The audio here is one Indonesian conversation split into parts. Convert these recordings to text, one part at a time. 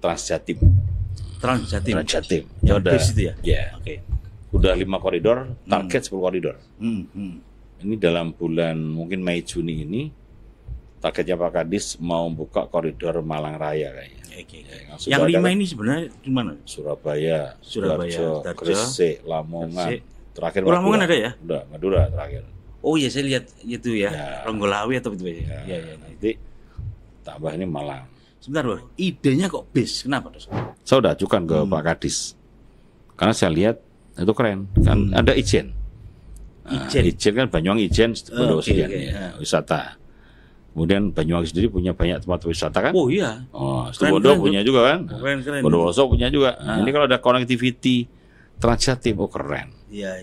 Transjatim. Transjatim. Ya udah. Bis itu ya? Ya. Oke. Udah 5 koridor, target 10 koridor. Hmm. Ini dalam bulan mungkin Mei Juni ini targetnya Pak Kadis mau buka koridor Malang Raya kayaknya. Oke. Ya, Yang 5 kan? ini sebenarnya di mana? Surabaya, Sidoarjo, Gresik, Lamongan. Gresik. Terakhir Lamongan Madura. ada ya? Udah, Madura terakhir. Oh iya, saya lihat itu ya. Ya. Ronggolawe atau itu ya. Ya, nanti tambah ini Malang. Sebentar, Bro. Idenya kok bis? Kenapa, Dos? Saya udah ajukan ke Pak Kadis. Karena saya lihat itu keren. Kan ada Ijen. Nah, Ijen kan Banyuwangi Ijen sekian ya, wisata. Kemudian Banyuwangi sendiri punya banyak tempat wisata kan? Oh iya. Oh, Situbondo punya juga kan? Keren. Bondowoso punya juga. Nah, ini kalau ada connectivity Transjatim, oh keren. Iya.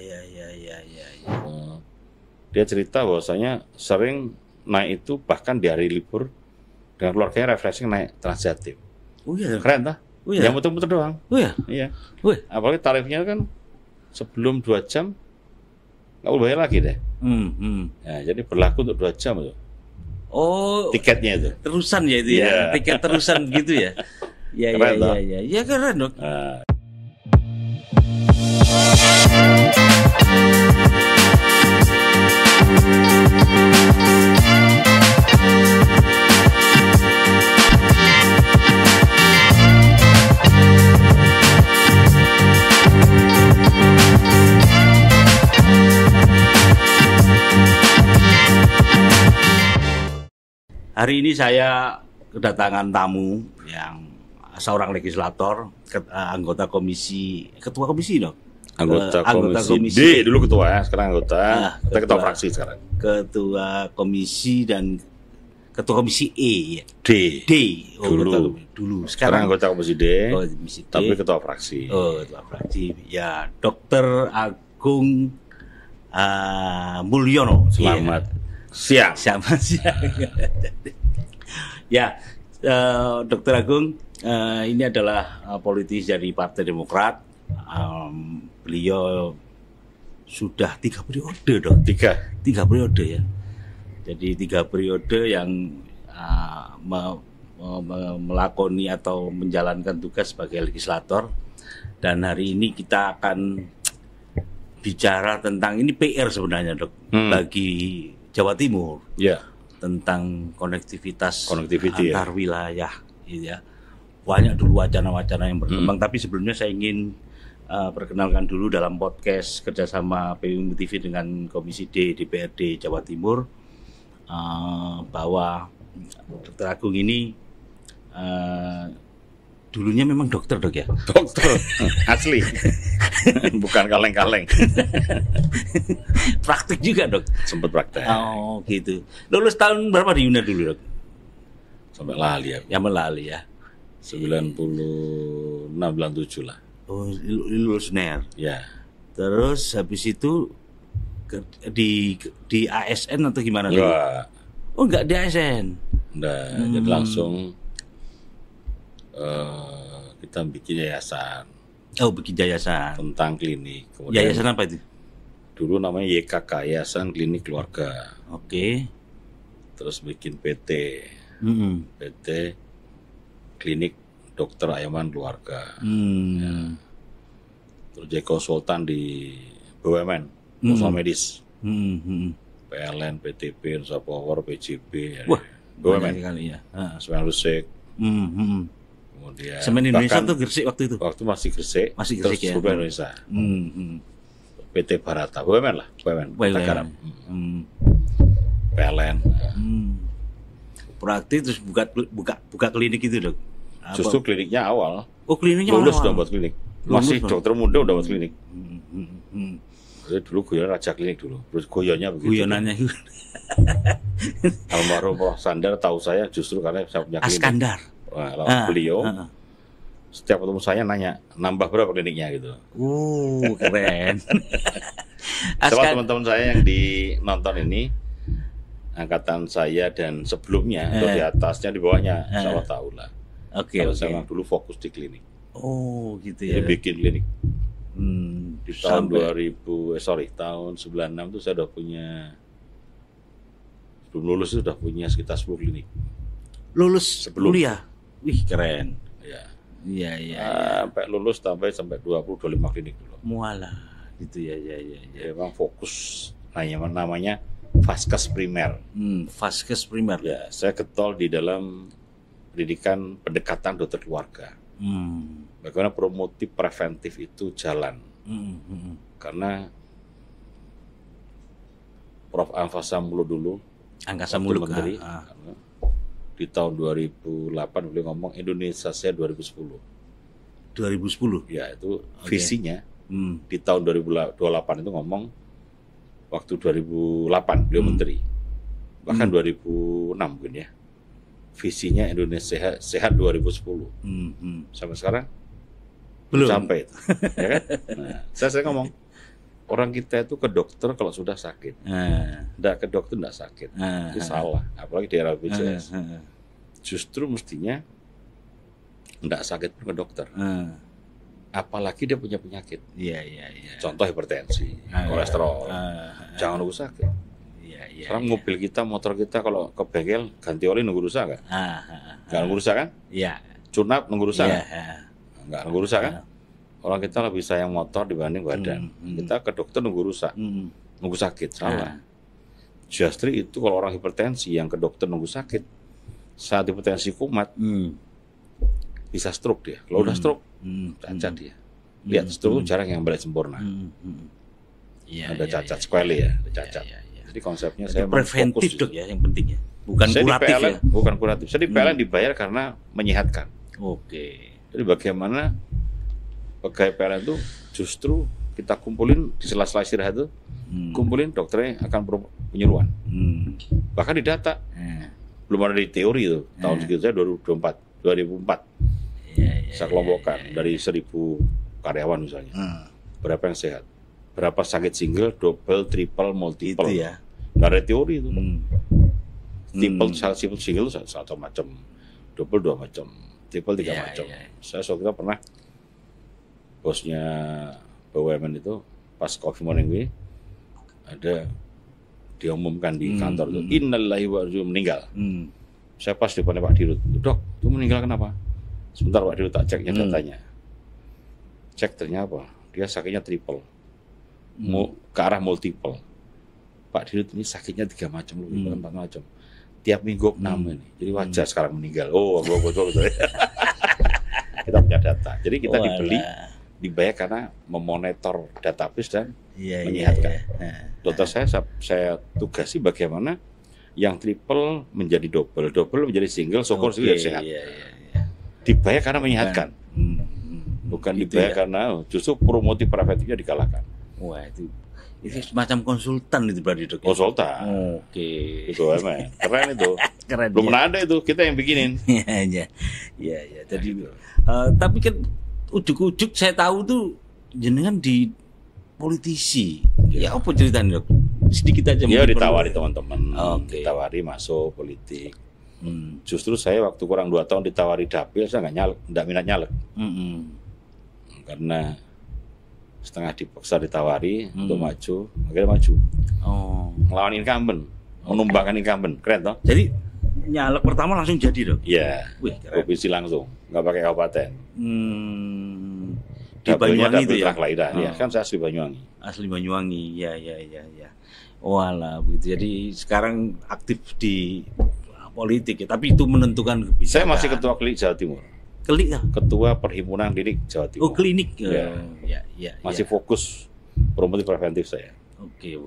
Dia cerita bahwasanya sering naik itu bahkan di hari libur dengan keluarganya refreshing naik Transjatim. Oh iya. Keren tak? Oh iya. Yang muter-muter doang. Oh iya. Iya. Wih. Apalagi tarifnya kan sebelum 2 jam nggak perlu bayar lagi deh. Ya, jadi berlaku untuk 2 jam itu. Oh. Tiketnya itu. Terusan ya itu ya. Iya. Tiket terusan gitu ya. Keren, toh? Iya. Ya keren, Dok. Nah, Hari ini saya kedatangan tamu yang seorang legislator, anggota komisi, ketua komisi dong. anggota komisi D dulu ketua ya, sekarang anggota. Ketua fraksi sekarang. Ketua komisi dan ketua komisi E ya. D. Oh, dulu. Sekarang anggota komisi D. Komisi D. Tapi ketua fraksi. Oh, ketua fraksi. Ya, Dr. Agung Mulyono. Selamat siang. Selamat siang. Ya, Dr. Agung, ini adalah politisi dari Partai Demokrat. Beliau sudah 3 periode dong. 3 periode ya. Jadi 3 periode yang melakoni atau menjalankan tugas sebagai legislator. Dan hari ini kita akan bicara tentang ini PR sebenarnya, Dok, bagi Jawa Timur. Ya. Tentang konektivitas ya. antar wilayah, gitu ya. Banyak dulu wacana-wacana yang berkembang, tapi sebelumnya saya ingin perkenalkan dulu dalam podcast kerjasama PWM TV dengan Komisi D DPRD Jawa Timur, bahwa Dr. Agung ini dulunya memang dokter, Dok ya? Dokter, asli. Bukan kaleng-kaleng. Praktik juga, Dok? Sempat praktek. Oh, gitu. Lulus tahun berapa di UNER dulu, Dok? Sampai lali ya. Yang melali ya? 96, 97 lah. Oh, lulus UNER. Ya. Terus habis itu di ASN atau gimana? Enggak. Oh, enggak di ASN. Enggak, jadi langsung kita bikin yayasan. Oh, bikin yayasan Tentang klinik. Kemudian yayasan apa itu? dulu namanya YKK, Yayasan Klinik Keluarga. Oke. Terus bikin PT. Mm-mm. PT Klinik Dokter Ayaman Keluarga. Hmm. Terus jadi konsultan di BUMN, konsultan medis. PLN, PTP, Nusa Power, PJB. Wah, BUMN. banyak sekali ya. Semen Rusik. Kemudian Semen Indonesia bahkan tuh Gresik waktu itu. waktu masih Gresik. Masih Gresik terus ya. Semen Indonesia. PT Barata, BUMN lah, BUMN. Garam. PLN. Praktik terus buka klinik itu, Dok. Justru kliniknya awal. Oh, kliniknya Lulus awal. udah buat klinik. Masih Lulus, dokter muda udah buat klinik. Jadi dulu guyon raja klinik dulu. Terus guyonnya begitu. Guyonannya Almarhum Prof. Sandar tahu saya justru karena saya punya klinik. Askandar. Wah, beliau setiap ketemu saya nanya, nambah berapa kliniknya gitu. Keren. Sama teman-teman saya yang nonton ini, angkatan saya dan sebelumnya, atau di atasnya, di bawahnya, sama tahu lah. Kalau saya memang dulu fokus di klinik. Oh, gitu ya. Jadi bikin klinik. Di tahun Sampai- tahun 96 itu saya udah punya, sebelum lulus itu udah punya sekitar 10 klinik. Lulus Sebelum. kuliah. Wih, keren. Ya. Iya. Sampai lulus sampai 20-25 klinik dulu. Mualah, gitu ya. Memang fokus namanya Vaskes primer. Vaskes primer. Ya, saya getol di dalam pendidikan pendekatan dokter keluarga. Bagaimana promotif preventif itu jalan. Karena Prof. Anfasa Muluk dulu, Angkasa Muluk menteri, di tahun 2008 beliau ngomong Indonesia saya 2010. 2010. Ya, itu visinya. Di tahun 2028 itu ngomong waktu 2008 beliau menteri. Bahkan 2006 mungkin ya. Visinya Indonesia sehat 2010. Sampai sekarang belum sampai itu. Ya kan? Nah, saya ngomong orang kita itu ke dokter kalau sudah sakit. Nggak ke dokter nggak sakit. Itu salah. Apalagi di era BPJS. Justru mestinya nggak sakit pun ke dokter. Apalagi dia punya penyakit. Iya. Contoh hipertensi, kolesterol. Jangan nunggu sakit. Sekarang mobil kita, motor kita kalau ke bengkel ganti oli nunggu rusak nggak? Nggak nunggu rusak kan? Iya. Tune-up nunggu rusak? Nggak nunggu rusak kan? Orang kita lebih sayang motor dibanding badan. Kita ke dokter nunggu rusak, nunggu sakit, salah. Justru itu kalau orang hipertensi yang ke dokter nunggu sakit, saat hipertensi kumat, bisa stroke dia. Kalau udah stroke, cacat dia. Lihat stroke jarang yang balik sempurna. Ada cacat sekali ya, ada cacat. Jadi konsepnya saya preventif dok ya yang penting ya, bukan kuratif ya. Bukan kuratif. Saya di PLN dibayar karena menyehatkan. Oke. Jadi bagaimana pegawai PLN itu justru kita kumpulin di sela-sela istirahat itu, kumpulin dokternya akan penyuluhan. Bahkan di data, belum ada di teori itu. Tahun segitu saya 2004. Saya kelompokkan dari 1.000 karyawan misalnya. Berapa yang sehat? Berapa sakit single, double, triple, multiple. Itu ya. Nggak ada teori itu. Triple, single satu macam. Double 2 macam. Triple 3 macam. Saya suatu kali pernah bosnya BUMN itu pas Coffee Morning Week ada diumumkan di kantor itu innalillahi wa inna ilaihi meninggal. Saya pas di depan Pak Dirut, dok, itu meninggal kenapa? Sebentar Pak Dirut tak ceknya datanya. Cek ternyata apa? Dia sakitnya triple, ke arah multiple. Pak Dirut ini sakitnya 3 macam, 4 macam. Tiap minggu 6 ini. Jadi wajar sekarang meninggal. Oh, betul. Kita punya data. Jadi kita dibayar karena memonitor database dan menyehatkan. Dokter saya tugasi bagaimana yang triple menjadi double menjadi single, syukur sudah sehat. Dibayar karena menyehatkan, bukan dibayar karena justru promotif preventifnya dikalahkan. Wah itu semacam konsultan itu berarti dok. Konsultan. Oke. Itu emang keren itu. Keren. Belum pernah ada itu, kita yang bikinin. Iya. Jadi tapi kan ujuk-ujuk saya tahu tuh jenengan di politisi. Ya apa ceritanya dok? Sedikit aja. Ya ditawari teman-teman. Ditawari masuk politik. Justru saya waktu kurang 2 tahun ditawari dapil, saya nggak minat nyalek. Karena setengah dipaksa ditawari untuk maju, akhirnya maju. Ngelawan incumbent, menumbangkan incumbent, keren toh? Jadi nyalek pertama langsung jadi dok? Iya, provinsi langsung, nggak pakai kabupaten. Di Banyuwangi itu ya? Ya, kan saya asli Banyuwangi. Asli Banyuwangi, ya. Walah, begitu. Jadi sekarang aktif di politik ya, tapi itu menentukan kebijakan. Saya masih ketua klinik Jawa Timur. Klinik ya? Ketua Perhimpunan Klinik Jawa Timur. Oh klinik ya. Masih fokus promotif preventif saya. Oke.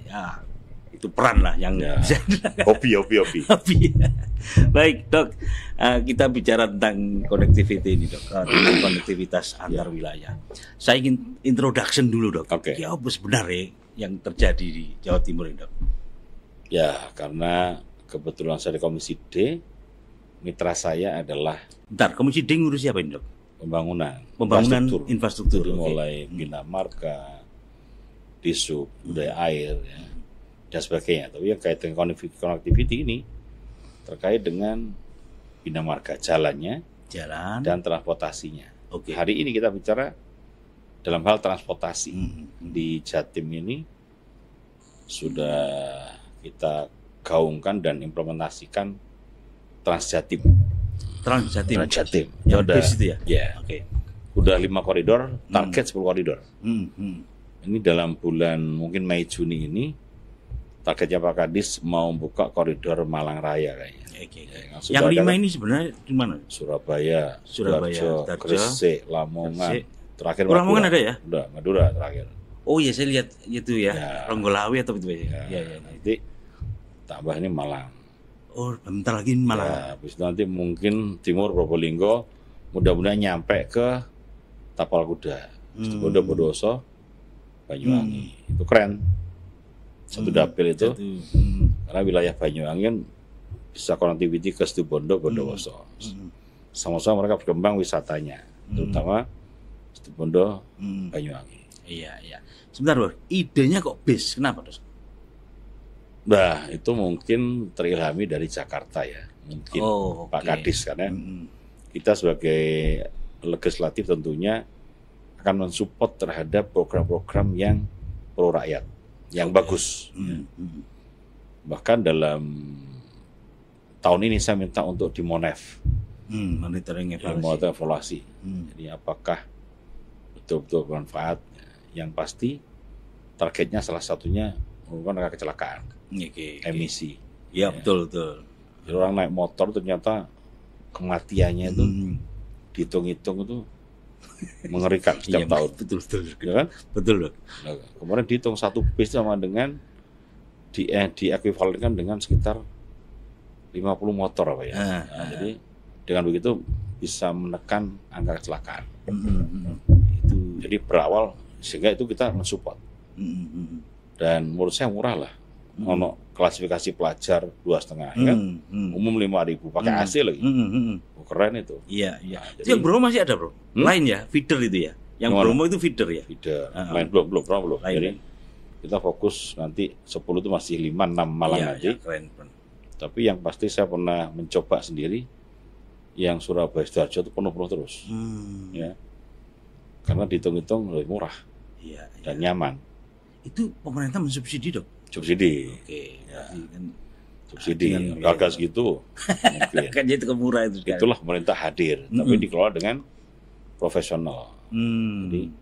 Ya. Itu peran lah yang bisa hobi. Baik dok, kita bicara tentang connectivity ini dok, tentang konektivitas antar wilayah. Saya ingin introduction dulu dok. Ya apa sebenarnya yang terjadi di Jawa Timur ini dok? Ya karena kebetulan saya di Komisi D, mitra saya adalah. Komisi D ngurus siapa ini dok? Pembangunan infrastruktur. Mulai Bina Marga, Disub, Budaya Air, ya, dan sebagainya. Tapi yang kait dengan connectivity ini terkait dengan Bina Marga, jalan dan transportasinya. Hari ini kita bicara dalam hal transportasi. Di Jatim ini sudah kita gaungkan dan implementasikan Transjatim. Transjatim. Transjatim. Yang udah, bis itu ya? Ya. Oke. Udah 5 koridor, target 10 koridor. Hmm, hmm. Ini dalam bulan mungkin Mei Juni ini targetnya Pak Kadis mau buka koridor Malang Raya kayaknya. Oke. Ya, Yang 5 ini sebenarnya di mana? Surabaya, Sidoarjo, Gresik, Lamongan. Gresik. Terakhir Lamongan ada ya? Udah, Madura terakhir. Oh iya, saya lihat itu ya, Ya. Ronggolawe atau itu ya. Ya, nanti tambah ini Malang. Oh, bentar lagi malah. Ya, habis itu nanti mungkin timur Probolinggo, mudah-mudahan nyampe ke Tapal Kuda, Situbondo, Bondowoso, Banyuwangi. Itu keren. Satu dapil itu, karena wilayah Banyuwangi kan bisa connectivity ke Situbondo, Bondowoso. Sama-sama mereka berkembang wisatanya, terutama Situbondo, Banyuwangi. Iya, iya. Sebentar, Bro. Idenya kok bis? Kenapa, Terus? Nah, itu mungkin terilhami dari Jakarta ya, mungkin Pak Kadis, karena kita sebagai legislatif tentunya akan mensupport terhadap program-program yang pro rakyat, yang bagus. Bahkan dalam tahun ini saya minta untuk dimonef, monitoring evaluasi. Jadi apakah betul-betul bermanfaat? Yang pasti targetnya salah satunya merupakan kecelakaan, emisi. Ya, betul. Jadi orang naik motor ternyata kematiannya itu dihitung-hitung itu mengerikan setiap tahun. Betul. Ya kan? Betul, Dok. Nah, kemarin dihitung satu bis sama dengan diekuivalenkan dengan sekitar 50 motor apa ya. Jadi dengan begitu bisa menekan angka kecelakaan. Itu jadi berawal sehingga itu kita mensupport. Dan menurut saya murah lah. Ono klasifikasi pelajar 2,5 kan? Umum 5.000 pakai AC lagi. Keren itu. Iya. Nah, Itu yang Bromo masih ada, Bro? Lain ya, feeder itu ya. Yang Bromo itu feeder ya. Feeder. Lain belum. Jadi kita fokus nanti 10 itu masih 5-6 Malang nanti. Ya, keren. Tapi yang pasti saya pernah mencoba sendiri yang Surabaya Sidoarjo itu penuh terus. Ya. Karena dihitung-hitung lebih murah. Iya. Dan nyaman. Itu pemerintah mensubsidi, Dok? Subsidi. Oke. Ya. Kan Subsidi. Gagas gitu. Mungkin. Kan jadi murah itu. Itulah pemerintah hadir, tapi dikelola dengan profesional. Jadi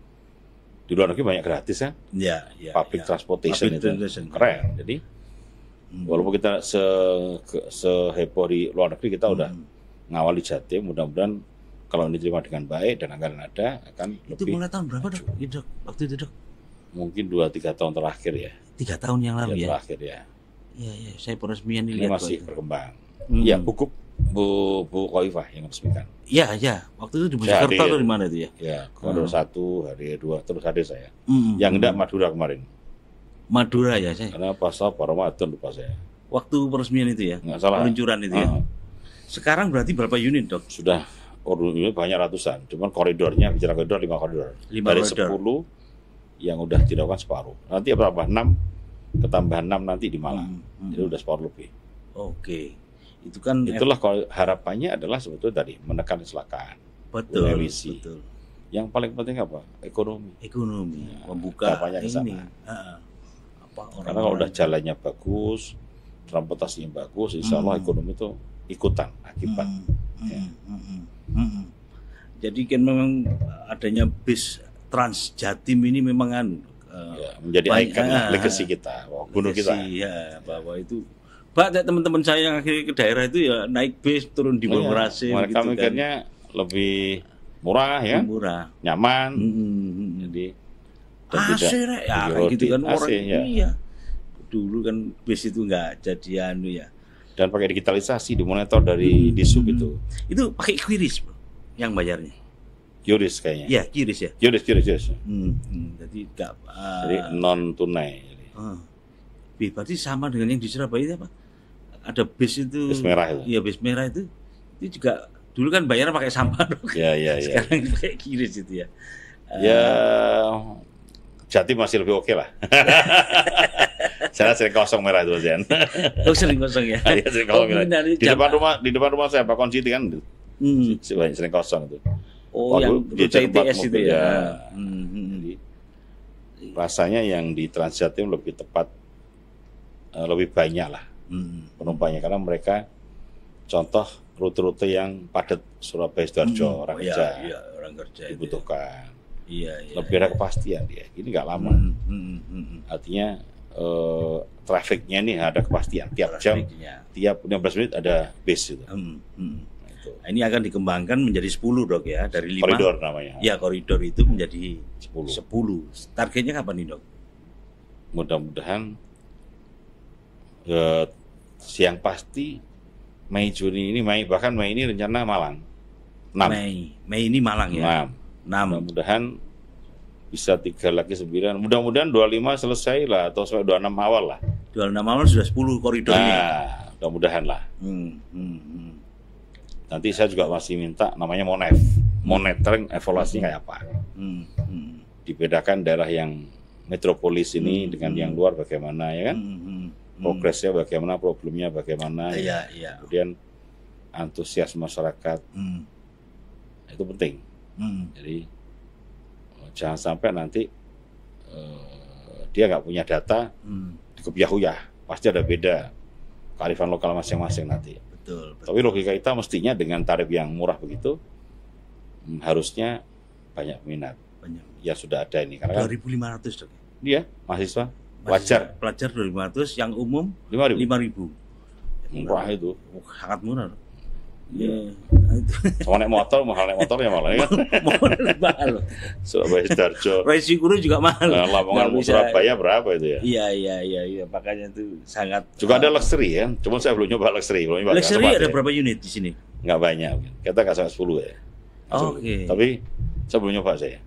di luar negeri banyak gratis kan? Ya. Public transportation itu keren. Jadi walaupun kita seheboh di luar negeri, kita udah ngawali Jatim. Mudah-mudahan kalau ini diterima dengan baik dan anggaran ada akan itu lebih. mulai tahun berapa, Dok? Dok? Waktu itu, Dok? Mungkin 2-3 tahun terakhir ya. 3 tahun yang lalu ya? Terakhir ya. Iya. Saya peresmian Ini dilihat. masih berkembang. Ya, Bu Koifah yang resmikan. Iya. Waktu itu di Mojokerto atau di mana itu ya? Ya, koridor 1, hari 2, terus hadir saya. Yang enggak Madura kemarin. Madura ya saya. Karena pasal Pak Ramadan lupa saya. Waktu peresmian itu ya? Nggak salah. Peluncuran itu ya? Sekarang berarti berapa unit, Dok? Sudah ini banyak ratusan. Cuman koridornya, bicara koridor 5 koridor. 5 Dari koridor. 10 yang udah dilakukan separuh. Nanti berapa? 6, ketambahan 6 nanti di Malang. Jadi udah separuh lebih. Oke. Itu kan Itulah kalau harapannya adalah sebetulnya tadi menekan kecelakaan. betul. Emisi. Betul. Yang paling penting apa? Ekonomi. Membuka harapannya ke ini. sana. Apa Karena kalau udah jalannya bagus, transportasinya bagus, insya Allah ekonomi itu ikutan akibat. Jadi kan memang adanya bis Transjatim ini memang menjadi ikon legacy kita, gunung kita. Ya, bahwa itu banyak teman-teman saya yang akhirnya ke daerah itu ya naik bis turun di Bogorase. Mereka gitu mikirnya lebih murah ya, murah, nyaman. Jadi AC ya kayak gitu kan AC, orang ya. iya. Dulu kan bis itu nggak jadi ya. Dan pakai digitalisasi, dimonitor dari Disub itu. Itu pakai QRIS, Bro, yang bayarnya. QRIS kayaknya. Iya, QRIS ya. QRIS. Jadi nggak. Jadi non tunai. Berarti sama dengan yang di Surabaya itu apa? Ada bis itu. Bis merah itu. Iya, bis merah itu juga dulu kan bayarnya pakai sampah, dong. Iya. Sekarang pakai QRIS itu ya. Ya, Jatim masih lebih oke lah. Saya sering kosong merah itu, Zen. Oh, sering kosong ya. Iya, sering kosong merah. Di depan rumah saya Pak Konsiti kan. Sering kosong itu. Oh, yang ITS itu ya. Jadi rasanya yang di Transjatim lebih tepat, lebih banyak lah penumpangnya, karena mereka contoh rute-rute yang padat Surabaya Sidoarjo orang kerja Iya, orang kerja dibutuhkan. Iya. Lebih ada kepastian dia. Ini nggak lama. Artinya trafiknya ini ada kepastian tiap jam, tiap 15 menit ada bus itu. Nah, ini akan dikembangkan menjadi 10 Dok ya, dari 5 koridor namanya. Ya, koridor itu menjadi 10. Targetnya kapan nih Dok? Mudah-mudahan yang pasti Mei Juni ini, bahkan Mei ini rencana Malang. 6. Mei ini Malang ya. 6. Mudah-mudahan bisa 3 lagi 9. Mudah-mudahan 25 selesai lah atau sampai 26 awal lah. 26 awal sudah 10 koridor ini. Mudah-mudahan lah. Nanti saya juga masih minta namanya MONEF. Monitoring evaluasinya kayak apa. Dibedakan daerah yang metropolis ini dengan yang luar bagaimana ya kan? Progresnya bagaimana, problemnya bagaimana. Kemudian antusias masyarakat. Itu penting. Jadi jangan sampai nanti dia nggak punya data, dikebyah-uyah. Pasti ada beda kearifan lokal masing-masing nanti. Betul. Tapi logika kita mestinya dengan tarif yang murah begitu, harusnya banyak minat. Ya sudah ada ini. Karena 2.500 Dok. Iya, mahasiswa. Pelajar 2.500, yang umum 5.000. Murah itu. Sangat murah. Iya. Sama naik motor, mahal naik motornya malah ya kan. Mahal. Surabaya Sidoarjo. Resiko juga mahal. Lamongan Surabaya berapa itu ya? Iya. Makanya itu sangat. Juga ada luxury ya. Cuma saya belum nyoba luxury. Luxury ada berapa unit di sini? Nggak banyak. Kita nggak sampai 10 ya. Oke. Tapi saya belum nyoba saya.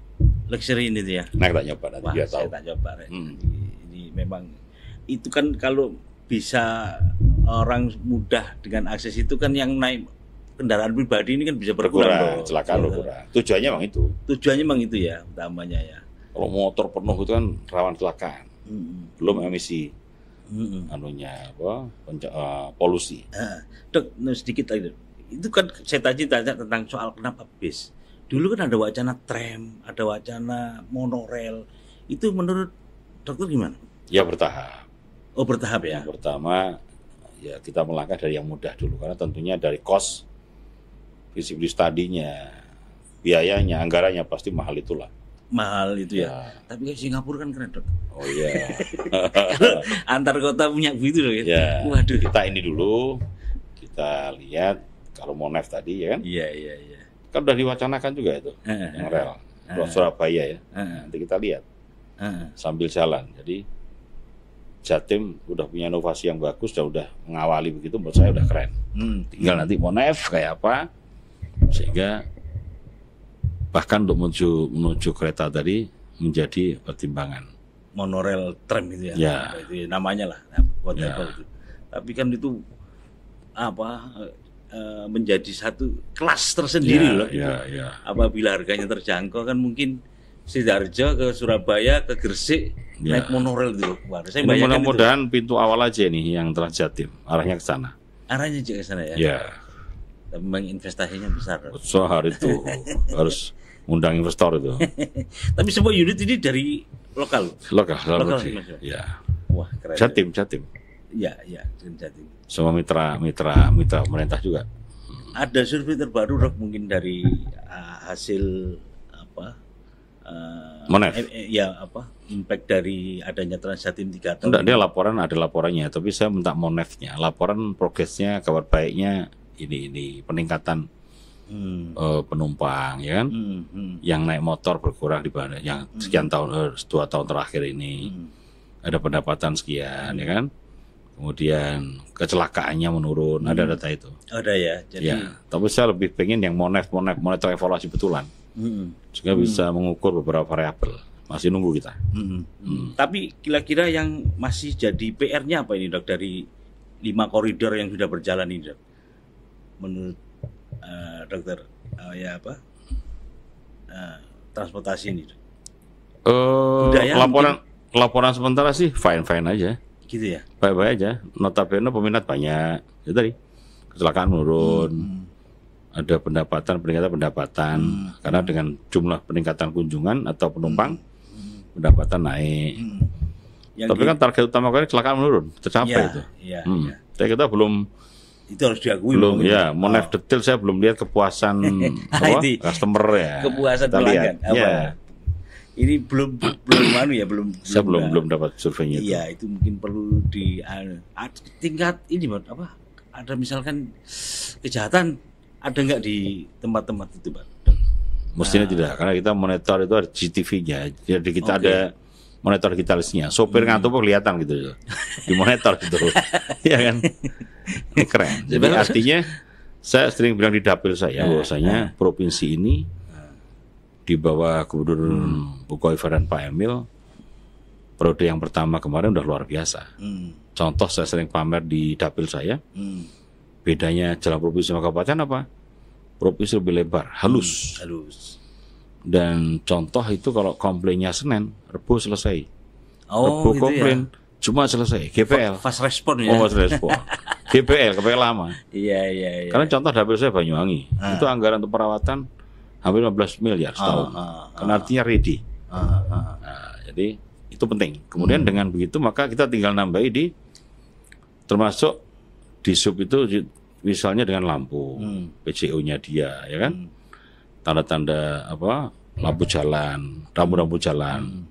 Luxury ini tuh ya. Nah, kita nyoba nanti biar tahu. Saya tak nyoba. Ini memang itu kan kalau bisa orang mudah dengan akses itu kan yang naik kendaraan pribadi ini kan bisa berkurang. Kecelakaan berkurang. Tujuannya memang itu. Tujuannya memang itu ya, utamanya ya. Kalau motor penuh itu kan rawan kecelakaan. Belum emisi polusi. Dok, sedikit lagi. Itu kan saya tadi tanya tentang soal kenapa bis. Dulu kan ada wacana tram, ada wacana monorail. Itu menurut dokter gimana? Ya bertahap. Oh, bertahap ya. Yang pertama ya kita melangkah dari yang mudah dulu karena tentunya dari cost, feasibility study-nya, biayanya, anggarannya pasti mahal itulah. Mahal itu ya. Tapi kayak Singapura kan keren Dok. Oh iya. Antar kota punya begitu loh ya. Ya. Waduh. Kita ini dulu, kita lihat kalau MONEF tadi ya kan. Iya. Kan udah diwacanakan juga itu, yang rel. Surabaya ya. Nanti kita lihat sambil jalan. Jadi Jatim udah punya inovasi yang bagus, udah mengawali begitu, menurut saya udah keren. Tinggal nanti MONEF kayak apa, sehingga bahkan untuk menuju kereta tadi menjadi pertimbangan. Monorail tram itu ya. Ya. Itu namanya lah. Itu. Tapi kan itu menjadi satu kelas tersendiri loh. Ya. Apabila harganya terjangkau kan mungkin Sidoarjo ke Surabaya ke Gresik naik monorail itu. Mudah-mudahan pintu awal aja nih yang telah Jatim arahnya ke sana. Arahnya ke sana ya. Ya. Tapi memang investasinya besar. Soal itu harus undang investor itu. Tapi semua unit ini dari lokal. Lokal. Ya. Wah, keren. Jatim. Ya, Jatim. Semua mitra pemerintah juga. Ada survei terbaru Dok mungkin dari hasil MONEF. Impact dari adanya Transjatim 3 tahun. Enggak, dia ada laporannya, tapi saya minta MONEF-nya, laporan progresnya, kabar baiknya ini peningkatan penumpang ya kan. Yang naik motor berkurang dibanding yang sekian tahun 2 tahun terakhir ini. Ada pendapatan sekian ya kan. Kemudian kecelakaannya menurun, ada data itu. Ada ya. Jadi tapi saya lebih pengen yang MONEF monitor evaluasi betulan. Sehingga bisa mengukur beberapa variabel. Masih nunggu kita. Tapi kira-kira yang masih jadi PR-nya apa ini Dok dari 5 koridor yang sudah berjalan ini Dok? Menurut dokter transportasi ini Dok? Laporan sementara sih fine aja. Gitu ya? Baik-baik aja. Notabene peminat banyak. Itu tadi kecelakaan menurun. Ada peningkatan pendapatan karena dengan jumlah peningkatan kunjungan atau penumpang pendapatan naik. Tapi kan target utama kali kecelakaan menurun, tercapai itu. Iya. Tapi kita belum Itu harus diakui. Belum ya, monef detail saya belum lihat kepuasan customer ya. Kepuasan pelanggan. Ya. Ini belum Saya belum dapat surveinya itu. Iya, itu mungkin perlu di tingkat ini apa? Ada misalkan kejahatan ada nggak di tempat-tempat itu, Pak? Mestinya tidak, karena kita monitor itu ada CCTV-nya. Jadi kita ada monitor digitalisnya. Sopir ngantuk kok kelihatan gitu. Di monitor gitu. Iya kan? Ini keren. Jadi artinya saya sering bilang di dapil saya bahwasanya provinsi ini di bawah Gubernur Bukoviva dan Pak Emil periode yang pertama kemarin udah luar biasa. Contoh saya sering pamer di dapil saya. Bedanya jalan provinsi sama kabupaten apa? Provinsi lebih lebar, halus. Dan contoh itu kalau komplainnya Senin, Rebo selesai. Rebo gitu komplain, cuma selesai. GPL. Fast respon ya. Fast respon. GPL lama. Iya. Karena contoh dapil saya Banyuwangi, itu anggaran untuk perawatan hampir 15 miliar setahun. Karena artinya ready. Jadi itu penting. Kemudian dengan begitu maka kita tinggal nambahi di termasuk di sub itu misalnya dengan lampu, PCO-nya dia, ya kan, tanda-tanda apa, lampu jalan, rambu-rambu jalan,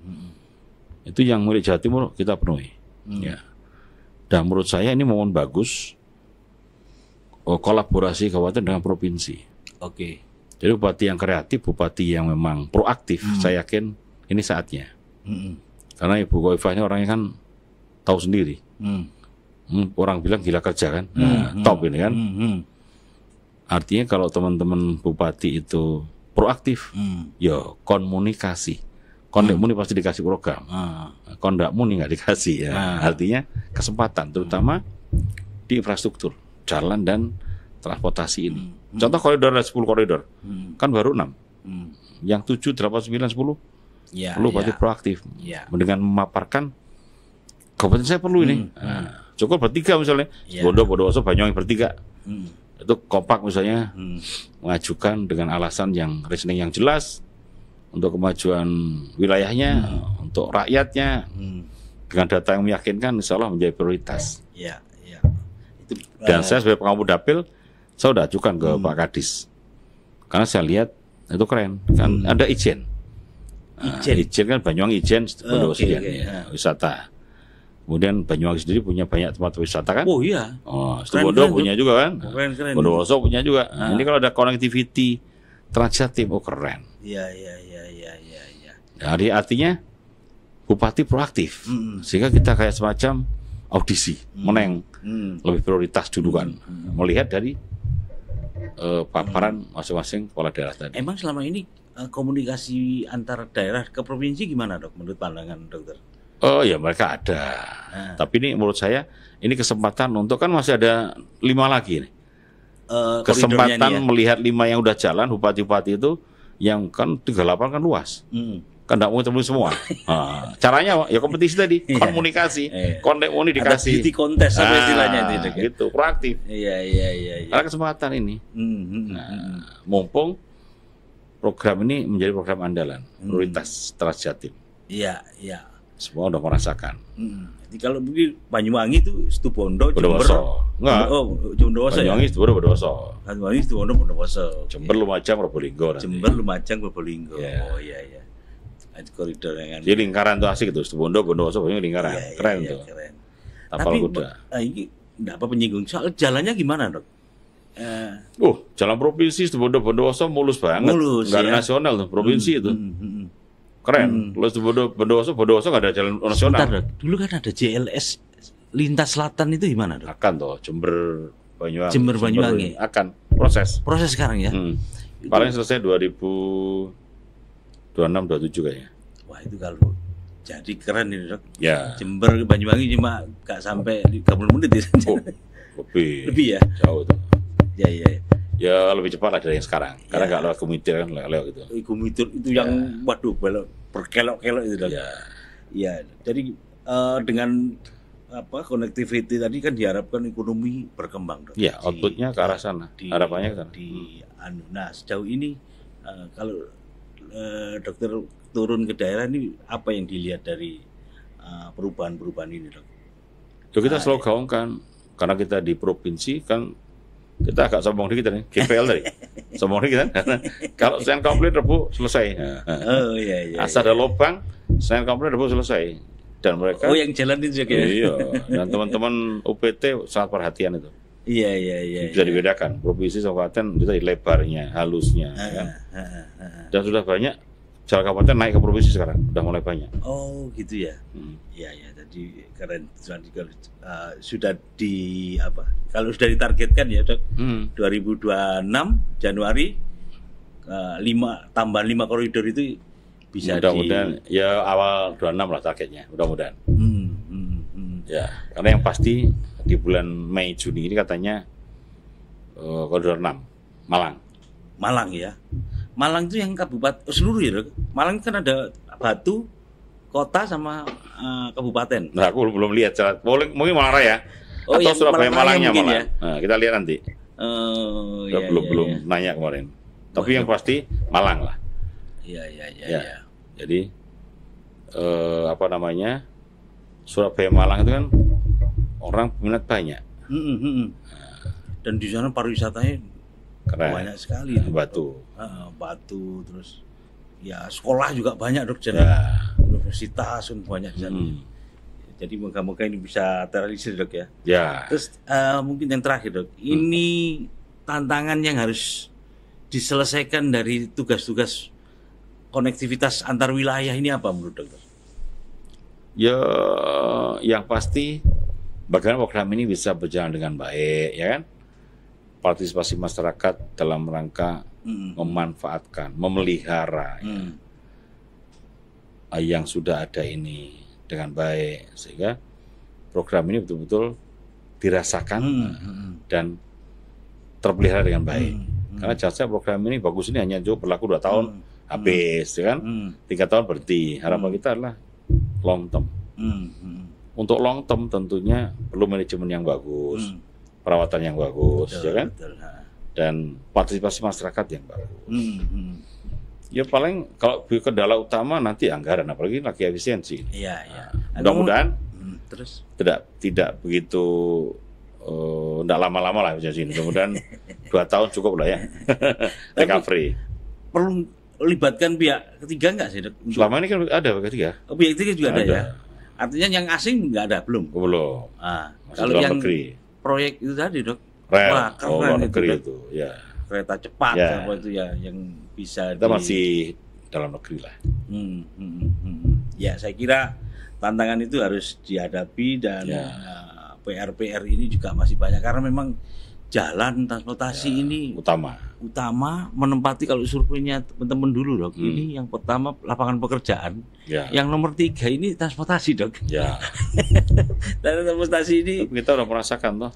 itu yang milik Jawa Timur kita penuhi. Ya. Dan menurut saya ini momen bagus kolaborasi kabupaten dengan provinsi. Jadi bupati yang kreatif, bupati yang memang proaktif, saya yakin ini saatnya. Karena Ibu Koifah ini orangnya kan tahu sendiri. Orang bilang gila kerja kan, top ini kan. Artinya kalau teman-teman bupati itu proaktif, ya komunikasi. Kondek muni pasti dikasih program, kondak muni nggak dikasih ya. Artinya kesempatan, terutama di infrastruktur, jalan dan transportasi ini. Contoh koridor ada 10 koridor, kan baru 6. Yang 7, 8, 9, 10 perlu bupati proaktif. Dengan memaparkan kabupaten saya perlu ini. Cukup bertiga misalnya, Bondowoso, Banyuwangi bertiga. Itu kompak misalnya mengajukan dengan alasan yang reasoning yang jelas untuk kemajuan wilayahnya, untuk rakyatnya, dengan data yang meyakinkan, insya Allah menjadi prioritas. Dan saya sebagai pengampu dapil, saya sudah ajukan ke Pak Kadis, karena saya lihat itu keren, kan ada Ijen kan Banyuwangi Ijen, Bondowoso wisata. Kemudian Banyuwangi sendiri punya banyak tempat wisata kan? Oh iya. Situbondo punya juga kan? Keren. Bondowoso punya juga. Ini kalau ada connectivity Transjatim, keren. Iya. Jadi artinya bupati proaktif, sehingga kita kayak semacam audisi, meneng, lebih prioritas dulu kan, melihat dari paparan masing-masing kepala daerah tadi. Emang selama ini komunikasi antar daerah ke provinsi gimana, Dok? Menurut pandangan dokter? Oh ya, mereka ada. Tapi ini menurut saya ini kesempatan untuk, kan masih ada 5 lagi nih. Kesempatan melihat 5 yang udah jalan, bupati-bupati itu yang kan 38 kan luas. Kan tidak mau ketemu semua. Caranya ya kompetisi tadi, komunikasi, kontak mau dikasih. Ada beauty contest apa istilahnya itu. Gitu, proaktif. Iya. Karena kesempatan ini. Mumpung program ini menjadi program andalan, prioritas Transjatim. Iya. Semua udah merasakan. Jadi kalau begini Banyuwangi itu Situbondo, Bondowoso. Enggak. Bondowoso. Banyuwangi Situbondo, Bondowoso. Banyuwangi Situbondo, Bondowoso. Jember, Lumajang, Probolinggo. Jember, Lumajang, Probolinggo. Oh iya. Itu koridor yang jadi lingkaran tuh asik itu, Situbondo, Bondowoso, Banyuwangi lingkaran. Keren tuh. Tapal kuda. Ini enggak apa penyinggung. Soal jalannya gimana, Dok? Jalan provinsi Situbondo, Bondowoso mulus banget. Enggak ada nasional tuh, provinsi itu. Keren. Kalau Bondowoso nggak ada jalan nasional. Sebentar, Dok. Dulu kan ada JLS lintas selatan itu gimana, Dok? Akan toh, Jember Banyuwangi. Akan proses sekarang ya. Paling selesai 2026-27 kayaknya. Wah, itu kalau jadi keren ini, Dok. Ya. Jember Banyuwangi cuma nggak sampai 30 menit ya. Lebih ya. Jauh tuh. Ya. Ya lebih cepat lah dari yang sekarang. Karena nggak lewat Gumitir kan, lewat gitu. Gumitir itu yang waduh berkelok-kelok itu, Dok. Ya. Jadi dengan connectivity tadi kan diharapkan ekonomi berkembang, Dok. Ya, outputnya ke arah sana. Harapannya ke sana. Nah, sejauh ini kalau dokter turun ke daerah ini apa yang dilihat dari perubahan-perubahan ini, Dok? Kita selalu gaungkan, karena kita di provinsi kan Kita agak sombong dikit nih, GPL tadi. Sombong dikit kan? Karena kalau Senin komplit Rebu selesai. Oh iya. Asal ada lubang, Senin komplit Rebu selesai. Dan mereka yang jalan itu juga. Iya. Dan teman-teman UPT sangat perhatian itu. Iya. Bisa dibedakan provinsi kabupaten bisa lebarnya, halusnya. Kan? Dan sudah banyak jalan kabupaten naik ke provinsi sekarang, udah mulai banyak. Oh gitu ya. Iya. Jadi keren. Sudah di apa? Kalau sudah ditargetkan ya, Dok. 2026 Januari 5 koridor itu bisa mudah-mudahan ya awal 26 lah targetnya, mudah-mudahan. Ya, karena yang pasti di bulan Mei Juni ini katanya koridor 6 Malang ya. Malang itu yang kabupaten seluruh ya, Dok. Malang kan ada Batu, kota sama kabupaten. Nah, aku belum lihat. Mungkin Malang Raya atau Surabaya Malangnya malah. Ya? Nah, kita lihat nanti. Belum nanya kemarin. Tapi yang pasti Malang lah. Iya. Jadi Surabaya Malang itu kan orang peminat banyak. Dan di sana pariwisatanya keren. Banyak sekali. Batu terus ya sekolah juga banyak, Dok. Universitas banyak di sana. Jadi moga-moga ini bisa terrealisir, Dok ya. Ya. Terus mungkin yang terakhir, Dok. Ini tantangan yang harus diselesaikan dari tugas-tugas konektivitas antar wilayah ini apa menurut Dokter? Ya, yang pasti bagaimana program ini bisa berjalan dengan baik, ya kan? Partisipasi masyarakat dalam rangka memanfaatkan, memelihara yang sudah ada ini dengan baik, sehingga program ini betul-betul dirasakan dan terpelihara dengan baik. Karena jasa program ini bagus ini hanya cukup berlaku 2 tahun habis, ya kan? 3 tahun berhenti. Harapan kita adalah long term. Untuk long term tentunya perlu manajemen yang bagus, perawatan yang bagus, ya kan? Dan partisipasi masyarakat yang bagus. Ya paling kalau kendala utama nanti anggaran, apalagi lagi efisiensi. Iya. Mudah-mudahan terus tidak begitu tidak lama-lama lah efisiensi ini. Mudah-mudahan 2 tahun cukup lah ya. Recovery. Perlu libatkan pihak ketiga nggak sih, Dok? Selama ini kan ada pihak ketiga. Pihak ketiga juga ada ya. Artinya yang asing nggak ada belum? Belum. Kalau yang negeri. Proyek itu tadi, Dok. Wah, keren negeri itu, ya. Kereta cepat apa itu ya yang bisa kita masih dalam negeri lah. Ya, saya kira tantangan itu harus dihadapi dan PR ini juga masih banyak karena memang jalan transportasi ini utama menempati, kalau surveinya teman-teman dulu, Dok, ini yang pertama lapangan pekerjaan, yang nomor 3 ini transportasi, Dok. Ya. Dan transportasi ini kita udah merasakan toh,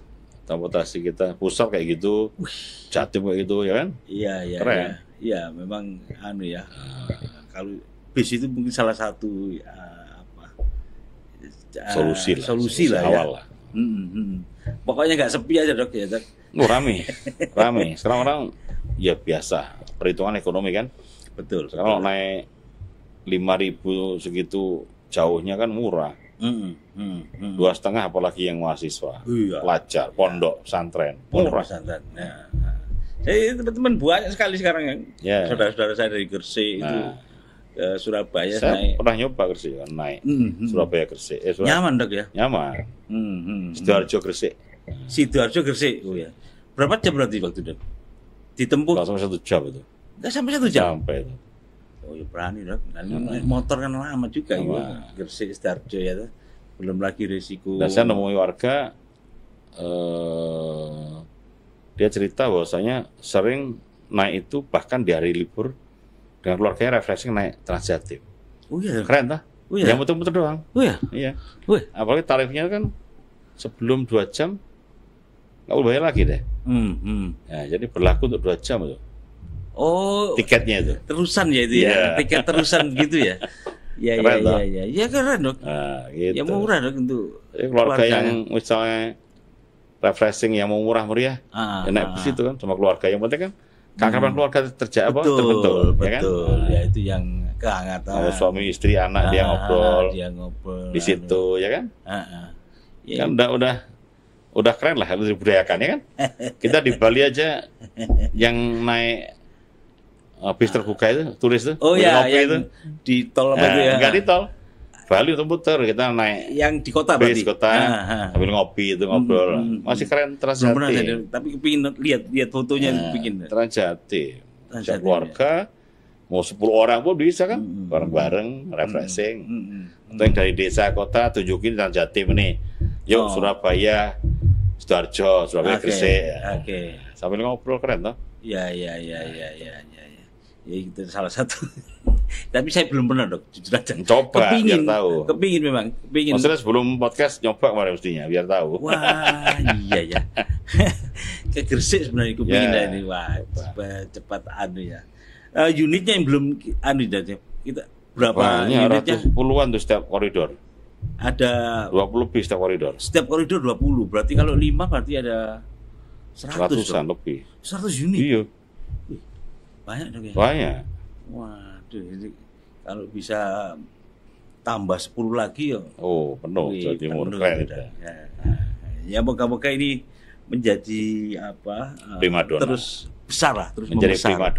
transportasi kita pusat kayak gitu, Jatim kayak gitu, ya kan? Iya. Keren. Iya, memang kalau bis itu mungkin salah satu solusi lah awal ya. Pokoknya nggak sepi aja, Dok ya, Dok. Rame. Sekarang orang ya biasa perhitungan ekonomi kan. Betul. Kalau naik 5.000 segitu jauhnya kan murah. 2,5 apalagi yang mahasiswa, pelajar, pondok, pesantren, murah. Pesantren. Saya teman-teman banyak sekali sekarang yang saudara-saudara saya dari Gresik itu ke Surabaya. Saya pernah nyoba Gresik kan, naik Surabaya Gresik. Nyaman, Dok ya? Nyaman. Sidoarjo Gresik. Oh ya. Berapa jam berarti waktu itu? Ditempuh? Nggak sampai 1 jam itu. Nggak sampai 1 jam? Sampai itu. Oh ya berani, Dok. Naik motor kan lama juga ya. Gresik, Sidoarjo ya. Belum lagi risiko. Dan saya nemui warga, dia cerita bahwasanya sering naik itu bahkan di hari libur dengan keluarganya refreshing naik Transjatim. Oh iya. Keren tak? Oh iya. Yang muter-muter doang. Oh iya. Iya. Apalagi tarifnya kan sebelum 2 jam nggak boleh bayar lagi deh. Nah, jadi berlaku untuk 2 jam itu. Oh. Tiketnya itu. Terusan ya itu ya. Tiket terusan gitu ya. Iya. Ya keren, Dok. Nah, gitu. Ya murah, Dok, untuk keluarga yang misalnya refreshing yang mau murah meriah, naik bus itu kan sama keluarga. Yang penting kan keakraban keluarga terbentuk, ya kan? Ya itu yang kehangatan. Kalau suami istri anak dia ngobrol di situ, ya kan? Kan udah Udah keren lah, harus dibudayakan ya kan. Kita di Bali aja yang naik bis terbuka itu, turis itu, yang itu di tol apa itu ya? Enggak di tol. Bali untuk putar, kita naik yang di kota bis berarti. kota, sambil ngopi itu ngobrol. Masih keren Transjati. Tapi kepingin lihat fotonya kepingin. Transjati. Keluarga mau 10 orang pun bisa kan, bareng-bareng, refreshing. Atau yang dari desa kota tunjukin Transjati ini. Yuk Surabaya, Sidoarjo, Surabaya Gresik. Sambil ngobrol keren toh. Ya, itu salah satu. Tapi saya belum pernah dok, jujur aja. Coba biar tahu. Kepingin memang, kepingin. Maksudnya sebelum podcast nyoba kemarin mestinya, biar tahu. Wah, iya ya. Ke Gresik sebenarnya kepingin ini, wah cepat ya. Unitnya yang belum kita berapa unitnya? Puluhan tuh setiap koridor. Ada 20 lebih setiap koridor. Setiap koridor 20, berarti kalau 5 berarti ada 100-an lebih. 100 unit. Iya. Banyak dong ya. Banyak. Waduh, ini kalau bisa tambah 10 lagi ya. Oh, penuh Jawa Timur. Keren. Ya moga-moga ini menjadi primadona. Terus besar lah, terus menjadi membesar.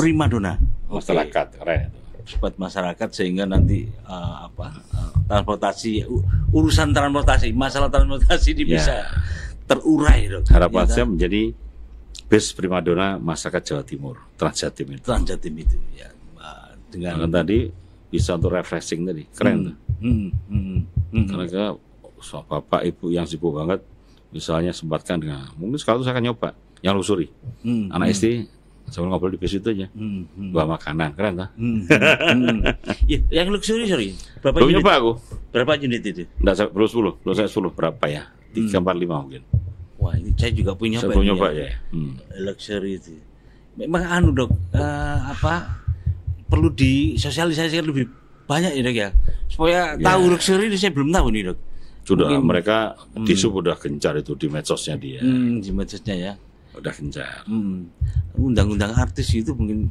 primadona masyarakat. Keren itu. Buat masyarakat sehingga nanti transportasi, urusan transportasi, masalah transportasi ini bisa terurai dok. Harapan saya menjadi bis primadona masyarakat Jawa Timur, Transjatim itu. Transjatim itu ya. Dengan tadi bisa untuk refreshing tadi, keren. Karena bapak ibu yang sibuk banget, misalnya sempatkan dengan mungkin sekali saya akan nyoba yang lusuri. Anak istri sambil ngobrol di bis itu aja, bawa makanan, keren tak? Ya, yang luxury berapa belum unit? Nyoba aku. Berapa unit itu? Enggak, belum 10, belum saya 10, berapa ya? 3, 4, 5 mungkin. Wah, ini saya juga punya saya belum nyoba ya. Luxury itu. Memang dok, perlu disosialisasikan lebih banyak ya dok ya, supaya tahu luxury ini saya belum tahu nih dok. Sudah mereka di sub udah gencar itu di medsosnya dia. Di medsosnya ya. Udah gencar. Undang-undang artis itu mungkin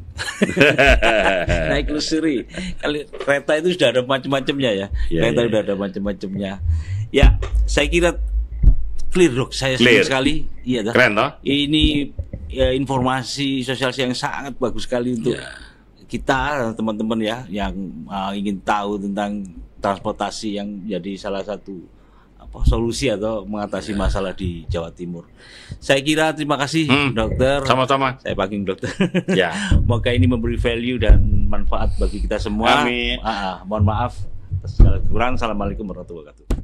naik luxury. Kali kereta itu sudah ada macam-macamnya ya. Kereta sudah ada macam-macamnya. Ya, saya kira clear dok. Saya senang sekali. Iya, keren toh? Ini informasi sosialisasi yang sangat bagus sekali untuk kita teman-teman ya yang ingin tahu tentang transportasi yang jadi salah satu solusi atau mengatasi masalah di Jawa Timur. Saya kira terima kasih dokter. Sama-sama. Saya paging dokter. Ya. Semoga ini memberi value dan manfaat bagi kita semua. Amin. Mohon maaf atas segala kekurangan. Assalamualaikum warahmatullahi wabarakatuh.